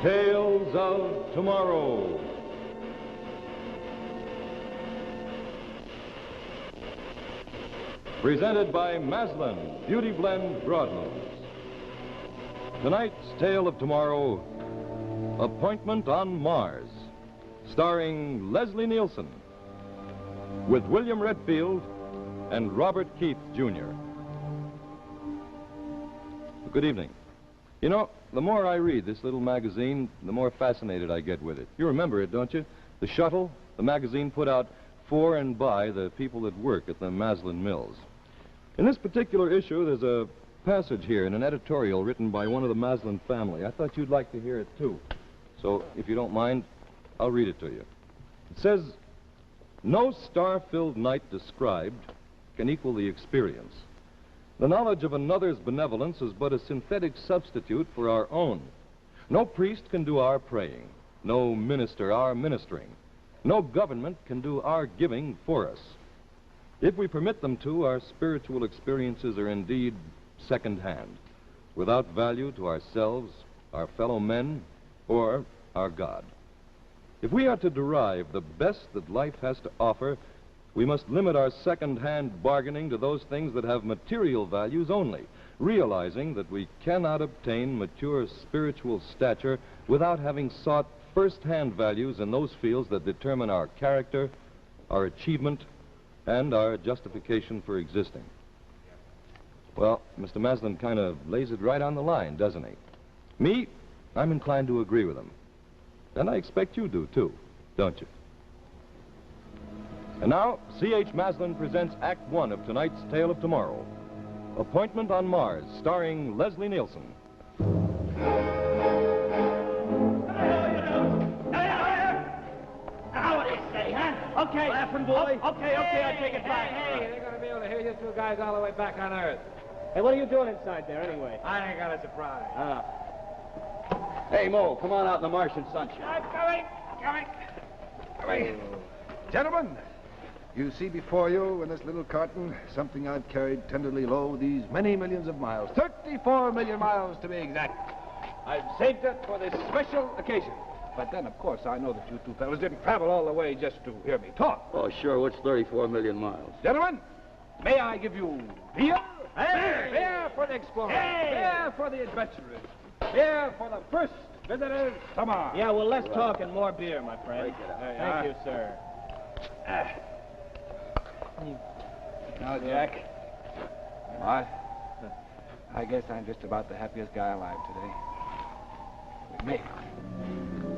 Tales of Tomorrow. Presented by Maslin, Beauty Blend Broadnose. Tonight's Tale of Tomorrow, Appointment on Mars, starring Leslie Nielsen, with William Redfield and Robert Keith, Jr. Good evening. You know, the more I read this little magazine, the more fascinated I get with it. You remember it, don't you? The Shuttle, the magazine put out for and by the people that work at the Maslin Mills. In this particular issue, there's a passage here in an editorial written by one of the Maslin family. I thought you'd like to hear it, too. So, if you don't mind, I'll read it to you. It says, "No star-filled night described can equal the experience. The knowledge of another's benevolence is but a synthetic substitute for our own. No priest can do our praying, no minister our ministering. No government can do our giving for us. If we permit them to, our spiritual experiences are indeed second-hand, without value to ourselves, our fellow men, or our God. If we are to derive the best that life has to offer, we must limit our second-hand bargaining to those things that have material values only, realizing that we cannot obtain mature spiritual stature without having sought first-hand values in those fields that determine our character, our achievement, and our justification for existing." Well, Mr. Maslin kind of lays it right on the line, doesn't he? Me, I'm inclined to agree with him. And I expect you do, too, don't you? And now, C.H. Maslin presents Act One of tonight's Tale of Tomorrow, Appointment on Mars, starring Leslie Nielsen. Okay. Laughing boy. Okay, I take it back. Hey, they're going to be able to hear you two guys all the way back on Earth. Hey, what are you doing inside there, anyway? I ain't got a surprise. Hey, Mo, come on out in the Martian sunshine. I'm coming. Gentlemen, you see before you in this little carton something I've carried tenderly low these many millions of miles. 34 million miles to be exact. I've saved it for this special occasion. But then, of course, I know that you two fellas didn't travel all the way just to hear me talk. Oh, sure. What's 34 million miles? Gentlemen, may I give you beer? Hey! Beer for the explorers. Hey! Beer for the adventurers. Beer for the first visitors to Mars. Yeah, well, less talk and more beer, my friend. Break it up. Thank you, sir. Now, Jack, I guess I'm just about the happiest guy alive today. We made it.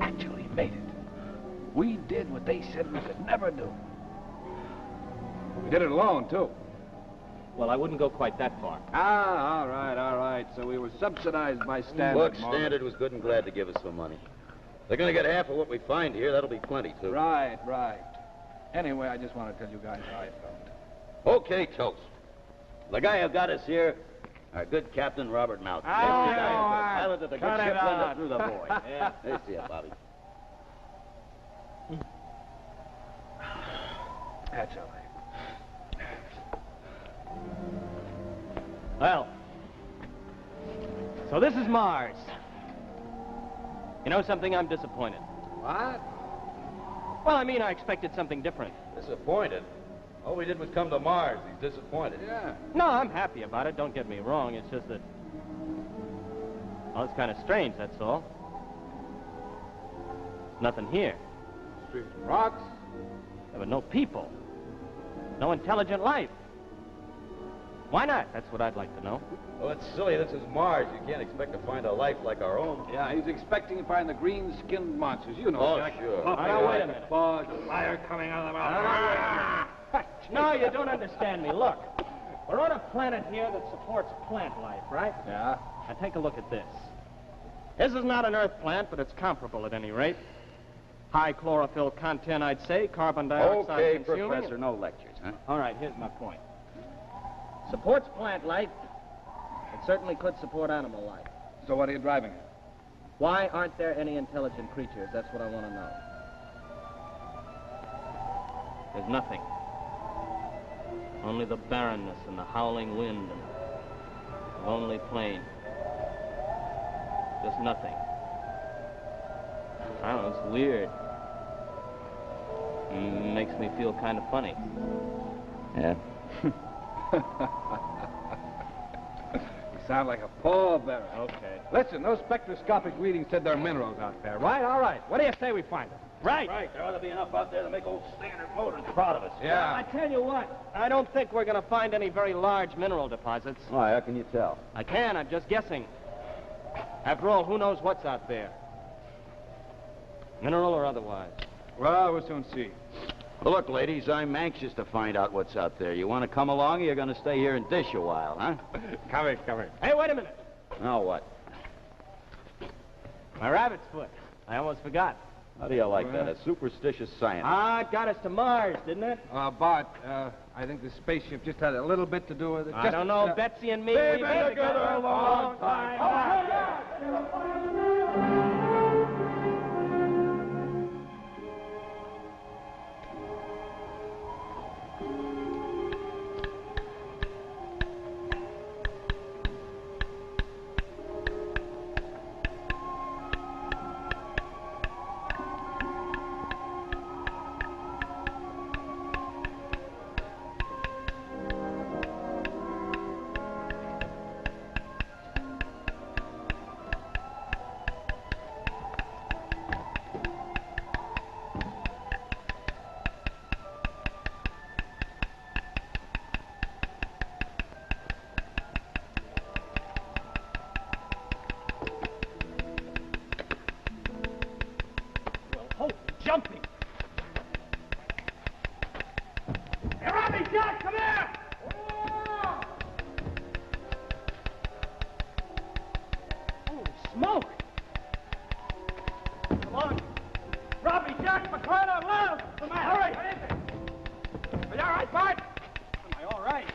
Actually made it. We did what they said we could never do. We did it alone, too. Well, I wouldn't go quite that far. Ah, all right. So we were subsidized by Standard. Look, Standard was good and glad to give us some money. They're going to get half of what we find here. That'll be plenty, too. Right. Anyway, I just want to tell you guys how I felt. Okay, Toast. The guy who got us here, our good Captain Robert Malcolm. Oh, pilot of the good cut it ship Linda out. through the void. Yeah, there you see it, Bobby. That's all right. Well, so this is Mars. You know something? I'm disappointed. What? Well, I mean, I expected something different. Disappointed? All we did was come to Mars. He's disappointed. Yeah. No, I'm happy about it. Don't get me wrong. It's just that... Well, it's kind of strange, that's all. Nothing here. Street rocks. There were no people. No intelligent life. Why not? That's what I'd like to know. Well, it's silly. This is Mars. You can't expect to find a life like our own. Yeah, he's expecting to find the green-skinned monsters. You know, Oh, Jack. sure. Now, wait a minute. Fog, fire coming out of the mouth. No, you don't understand me. Look, we're on a planet here that supports plant life, right? Yeah. Now, take a look at this. This is not an Earth plant, but it's comparable at any rate. High chlorophyll content, I'd say. Carbon dioxide Okay, consuming. Professor, no lectures, huh? All right, here's my point. Supports plant life. It certainly could support animal life. So what are you driving at? Why aren't there any intelligent creatures? That's what I want to know. There's nothing. Only the barrenness and the howling wind and the lonely plain. Just nothing. I don't know, it's weird. Makes me feel kind of funny. Yeah? You sound like a pallbearer. Okay. Listen, those spectroscopic readings said there are minerals out there, right? All right. What do you say we find them? Right. Right, there ought to be enough out there to make old Standard Motors proud of us. Yeah. I tell you what, I don't think we're going to find any very large mineral deposits. Why, how can you tell? I can, I'm just guessing. After all, who knows what's out there? Mineral or otherwise. Well, we'll soon see. Well, look, ladies, I'm anxious to find out what's out there. You want to come along, or you're going to stay here and dish a while, huh? Come in. Hey, wait a minute. Now what? My rabbit's foot. I almost forgot. How do you like that? A superstitious science. Ah, it got us to Mars, didn't it? Bart, I think the spaceship just had a little bit to do with it. I don't know. Betsy and me, They've we've been together a long time. Jumping. Hey, Robbie, Jack, come here! Holy smoke! Come on. Robbie, Jack, for crying out loud! Come on, hurry! What is it? Are you all right, Bart? Am I all right?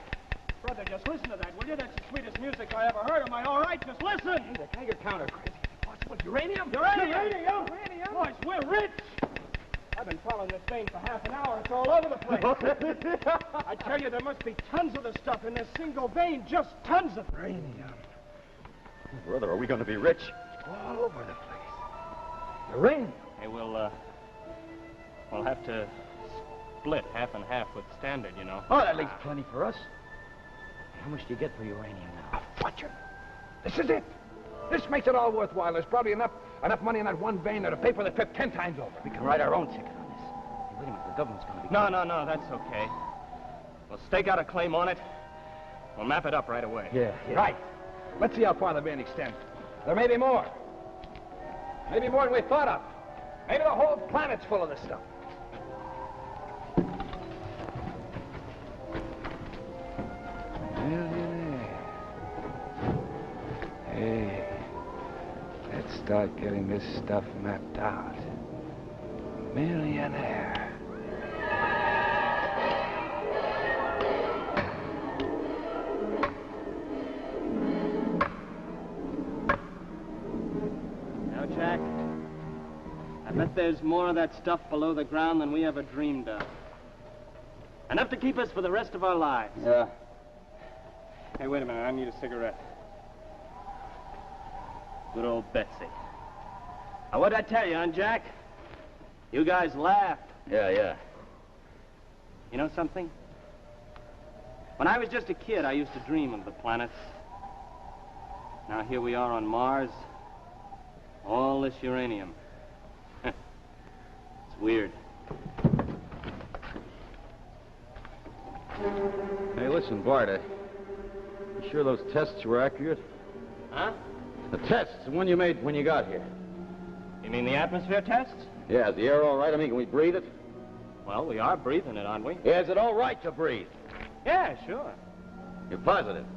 Brother, just listen to that, will you? That's the sweetest music I ever heard. Am I all right? Just listen! Hey, the Geiger counter, crazy. Possible uranium? Uranium! Boys, we're rich! I've been following this vein for half an hour. It's all over the place. I tell you, there must be tons of the stuff in this single vein. Just tons of it. Uranium. Brother, are we going to be rich? All over the place. Uranium. Hey, we'll have to split half and half with Standard, you know. Oh, that leaves plenty for us. How much do you get for uranium now? A fortune. This is it. This makes it all worthwhile. There's probably enough money in that one vein to pay for the trip 10 times over. We can write our own ticket on this. Hey, wait a minute, the government's going to be... No, that's okay. We'll stake out a claim on it. We'll map it up right away. Yeah. Right. Let's see how far the vein extends. There may be more. Maybe more than we thought of. Maybe the whole planet's full of this stuff. Millionaire. Hey. Let's start getting this stuff mapped out. Millionaire. Now, Jack, I bet there's more of that stuff below the ground than we ever dreamed of. Enough to keep us for the rest of our lives. Yeah. Hey, wait a minute. I need a cigarette. Good old Betsy. Now, what'd I tell you, huh, Jack? You guys laughed. Yeah. You know something? When I was just a kid, I used to dream of the planets. Now here we are on Mars. All this uranium. It's weird. Hey, listen, Bart, you sure those tests were accurate? Huh? The tests, the one you made when you got here. You mean the atmosphere tests? Yeah, is the air all right? I mean, can we breathe it? Well, we are breathing it, aren't we? Yeah, is it all right to breathe? Yeah, sure. You're positive?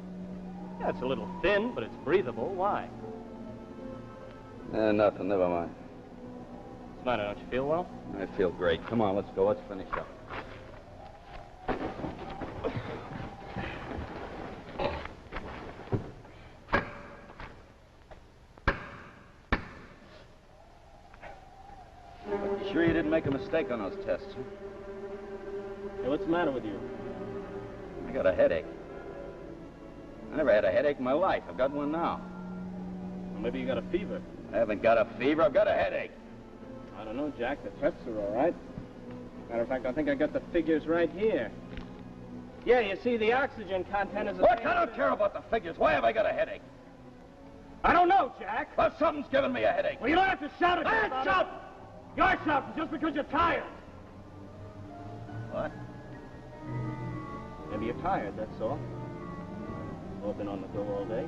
Yeah, it's a little thin, but it's breathable. Why? Nothing, never mind. What's the matter? Don't you feel well? I feel great. Come on, let's go. Let's finish up. Sure you didn't make a mistake on those tests, huh? Hey, what's the matter with you? I got a headache. I never had a headache in my life. I've got one now. Well, maybe you got a fever. I haven't got a fever. I've got a headache. I don't know, Jack. The tests are all right. Matter of fact, I think I got the figures right here. Yeah, you see, the oxygen content is... Look, I don't care about the figures. Why have I got a headache? I don't know, Jack. Well, something's giving me a headache. Well, you don't have to shout at me. I ain't shouting. You're shouting just because you're tired. What? Maybe you're tired, that's all. You've been on the go all day.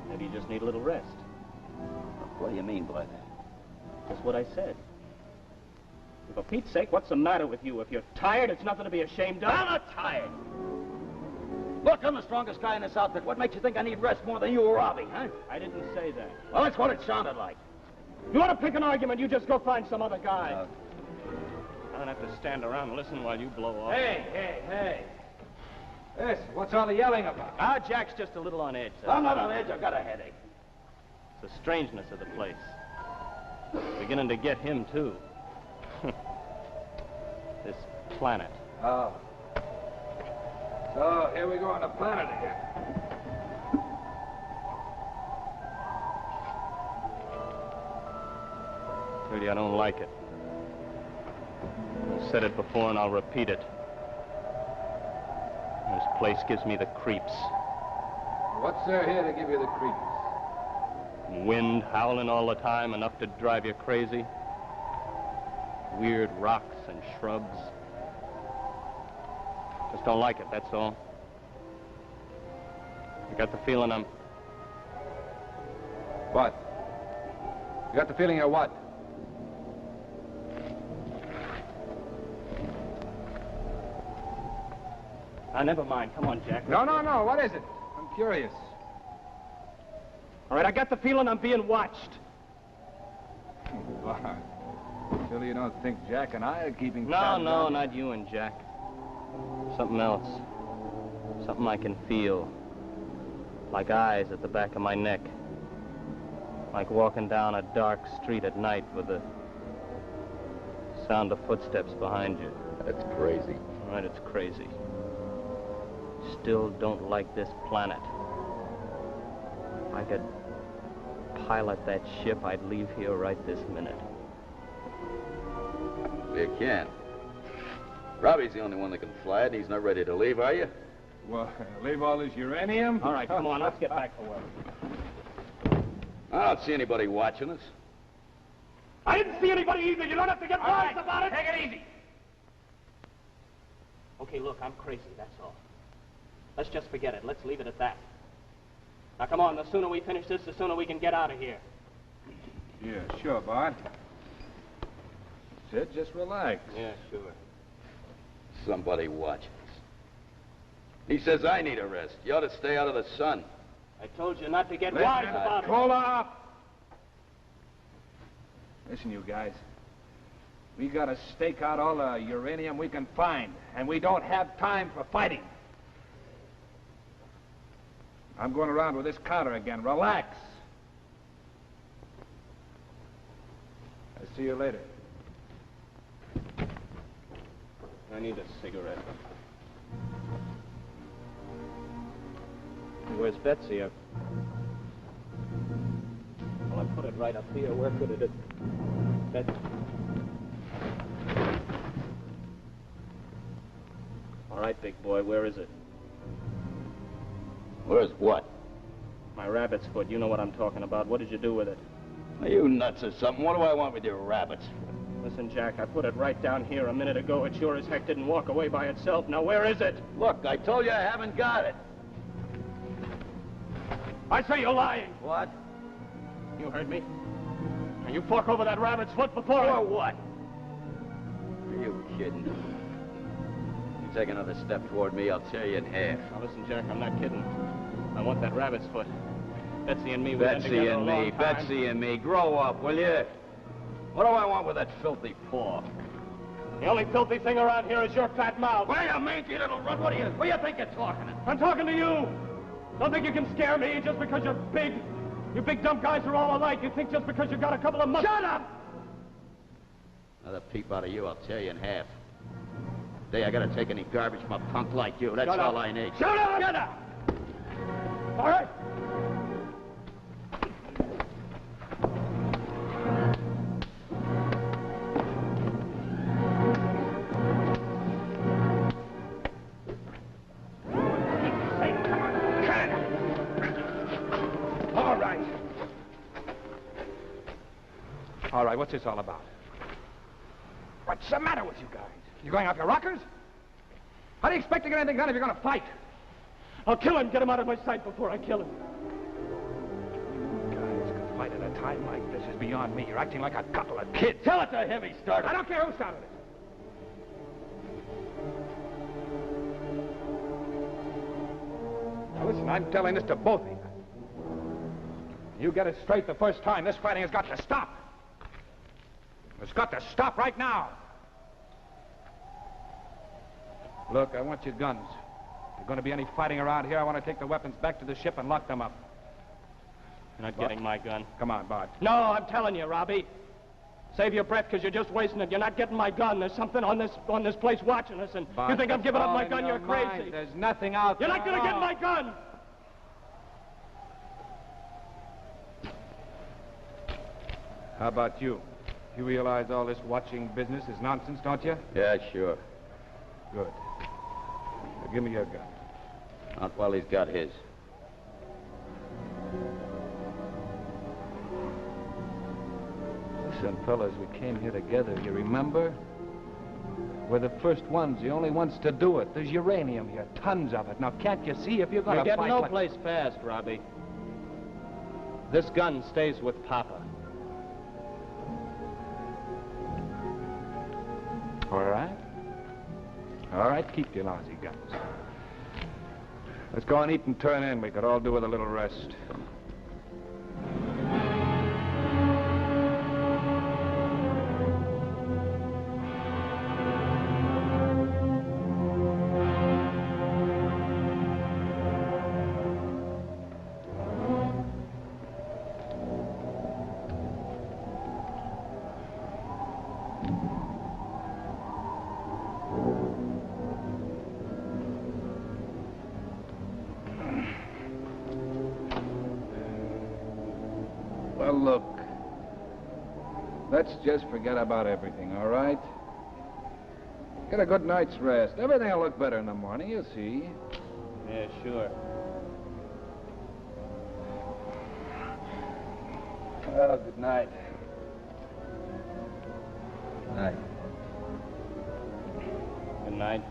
Maybe you just need a little rest. What do you mean by that? That's what I said. For Pete's sake, what's the matter with you? If you're tired, it's nothing to be ashamed of. I'm not tired. Look, I'm the strongest guy in this outfit. What makes you think I need rest more than you or Robbie, huh? I didn't say that. Well, that's what it sounded like. You want to pick an argument, you just go find some other guy. I don't have to stand around and listen while you blow off. Hey. Listen, what's all the yelling about? Ah, Jack's just a little on edge. I'm not on edge. I've got a headache. It's the strangeness of the place. It's beginning to get him, too. This planet. Oh. So, here we go on the planet again. Tell you, I don't like it. I've said it before and I'll repeat it. This place gives me the creeps. What's there here to give you the creeps? Wind howling all the time, enough to drive you crazy. Weird rocks and shrubs. Just don't like it, that's all. I got the feeling I'm... What? You got the feeling of what? Never mind. Come on, Jack. No. What is it? I'm curious. All right, I got the feeling I'm being watched. Why? Surely you don't think Jack and I are keeping... No, not you and Jack. Something else. Something I can feel. Like eyes at the back of my neck. Like walking down a dark street at night with the sound of footsteps behind you. That's crazy. All right, it's crazy. Still don't like this planet. If I could pilot that ship, I'd leave here right this minute. You can. Robbie's the only one that can fly it, and he's not ready to leave, are you? Well, leave all this uranium? All right, come on, let's get back to work. I don't see anybody watching us. I didn't see anybody either. You don't have to get wise about it. Take it easy. Okay, look, I'm crazy, that's all. Let's just forget it. Let's leave it at that. Now, come on, the sooner we finish this, the sooner we can get out of here. Yeah, sure, Bart. Sid, just relax. Yeah, sure. Somebody watching us. He says I need a rest. You ought to stay out of the sun. I told you not to get wise about it. Hold up. Listen, you guys. We gotta stake out all the uranium we can find, and we don't have time for fighting. I'm going around with this counter again. Relax. I'll see you later. I need a cigarette. Where's Betsy? Well, I put it right up here. Where could it have... Betsy. All right, big boy, where is it? Where's what? My rabbit's foot. You know what I'm talking about. What did you do with it? Are you nuts or something? What do I want with your rabbits? Listen, Jack, I put it right down here a minute ago. It sure as heck didn't walk away by itself. Now, where is it? Look, I told you I haven't got it. I say you're lying. What? You heard me. Now, you fork over that rabbit's foot before I... Or what? Are you kidding? You take another step toward me, I'll tear you in half. Now, listen, Jack, I'm not kidding. I want that rabbit's foot. Betsy and me, we've been Betsy together and a long me, time. Betsy and me. Grow up, will you? What do I want with that filthy paw? The only filthy thing around here is your fat mouth. Why, you mangy little runt? What do you think you're talking to? I'm talking to you. Don't think you can scare me just because you're big. You big dumb guys are all alike. You think just because you got a couple of muscles... Shut up! Another peep out of you, I'll tear you in half. Today I gotta take any garbage from a punk like you. That's all I need. Shut up! Shut up! All right. All right, what's this all about? What's the matter with you guys? You going off your rockers? How do you expect to get anything done if you're going to fight? I'll kill him. Get him out of my sight before I kill him. You guys can fight at a time like this is beyond me. You're acting like a couple of kids. Tell it to him he started. I don't care who started it. Now listen, I'm telling this to both of you. You get it straight the first time. This fighting has got to stop. It's got to stop right now. Look, I want your guns. If there's going to be any fighting around here, I want to take the weapons back to the ship and lock them up. You're not getting my gun. Come on, Bart. No, I'm telling you, Robbie. Save your breath, because you're just wasting it. You're not getting my gun. There's something on this place watching us, and Bart, you think I'm giving up my gun? your You're crazy. mind. There's nothing out there. You're not going to get my gun. How about you? You realize all this watching business is nonsense, don't you? Yeah, sure. Good. Now, give me your gun. Not while he's got his. Listen, fellas, we came here together, you remember? We're the first ones, the only ones to do it. There's uranium here, tons of it. Now, can't you see if you're going to You're fight getting no like... place fast, Robbie. This gun stays with Papa. All right. All right, keep your lousy guns. Let's go and eat and turn in. We could all do with a little rest. Well, look. Let's just forget about everything, all right? Get a good night's rest. Everything will look better in the morning, you'll see. Yeah, sure. Well, good night. Good night. Good night.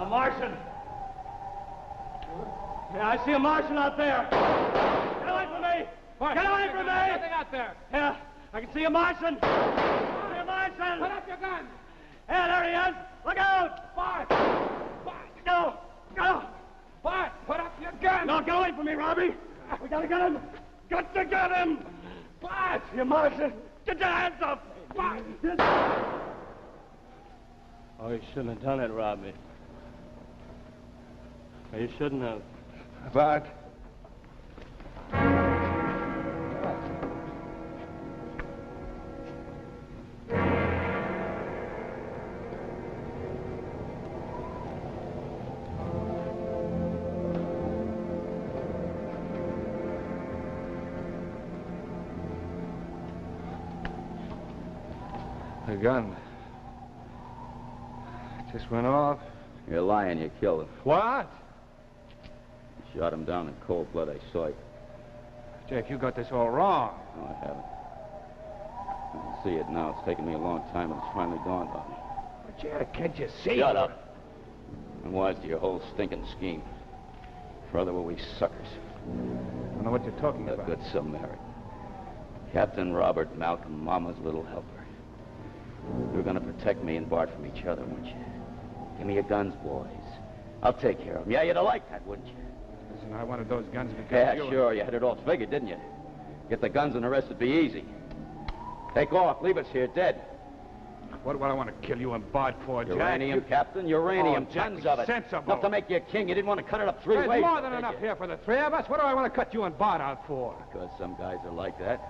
Martian! Yeah, I see a Martian out there. Get away from me! Martian, Get away from me! There's nothing out there. Yeah, I can see a Martian. I see a Martian! Put up your gun. Yeah, there he is. Look out! Bart! Bart! Go! Go! Bart, put up your gun. No, get away from me, Robbie. We gotta get him. Got to get him. Bart! You Martian! Get your hands up! Bart! Oh, you shouldn't have done it, Robbie. You shouldn't have. Bart. The gun. It just went off. You're lying. You killed him. What? You shot him down in cold blood. I saw it. Jack, you got this all wrong. No, I haven't. I can see it now. It's taken me a long time, and it's finally dawned on me. But Jack, can't you see? Shut up. I'm wise to your whole stinking scheme. Brother, were we suckers. I don't know what you're talking A about. good Samaritan. Captain Robert Malcolm, Mama's little helper. You were going to protect me and Bart from each other, weren't you? Give me your guns, boys. I'll take care of them. Yeah, you'd have liked that, wouldn't you? Listen, I wanted those guns because Yeah, you... sure. You had it all figured, didn't you? Get the guns and the rest would be easy. Take off. Leave us here dead. What do I want to kill you and Bart for, Jack? Uranium, Captain. Uranium. Oh, Jack, tons be of it. sensible. Enough to make you a king. You didn't want to cut it up three There's ways. more than did enough you? here for the three of us. What do I want to cut you and Bart out for? Because some guys are like that.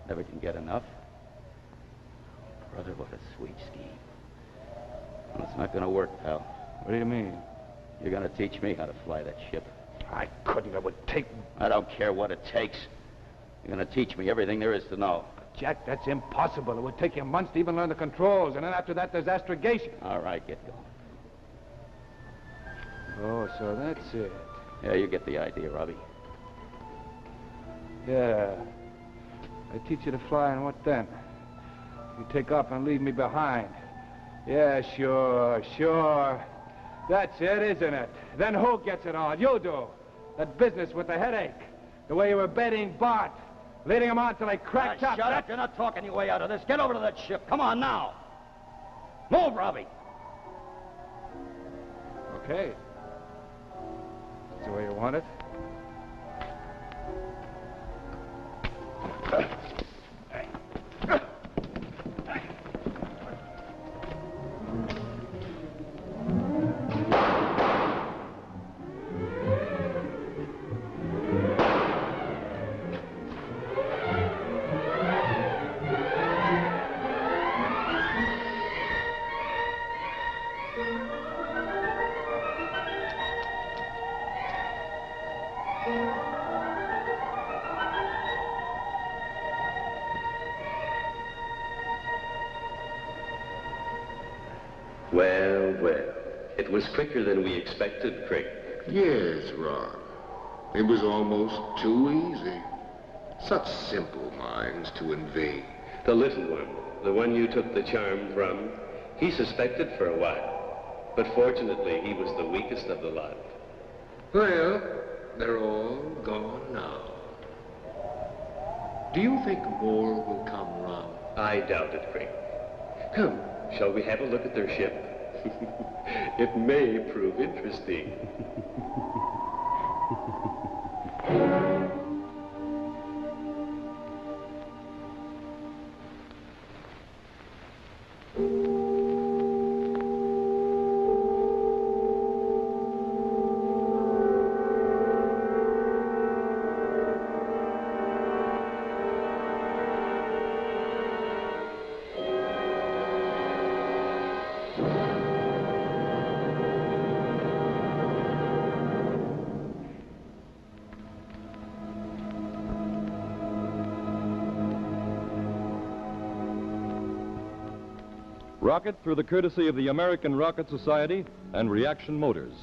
Never can get enough. Brother, what a sweet scheme. Well, it's not going to work, pal. What do you mean? You're going to teach me how to fly that ship. I couldn't. It would take... I don't care what it takes. You're going to teach me everything there is to know. Jack, that's impossible. It would take you months to even learn the controls, and then after that, there's astrogation. All right, get going. Oh, so that's it. Yeah, you get the idea, Robbie. Yeah. I teach you to fly, and what then? You take off and leave me behind. Yeah, sure, sure. That's it, isn't it? Then who gets it all? You do. That business with the headache. The way you were baiting Bart. Leading him on till they cracked up. Shut up. You're not talking your way out of this. Get over to that ship. Come on now. Move, Robbie. Okay. That's the way you want it. Well, well. It was quicker than we expected, Crick. Yes, Ron. It was almost too easy. Such simple minds to invade. The little one, the one you took the charm from, he suspected for a while. But fortunately, he was the weakest of the lot. Well, they're all gone now. Do you think more will come, Ron? I doubt it, Crick. Come, shall we have a look at their ship? It may prove interesting. Rocket through the courtesy of the American Rocket Society and Reaction Motors.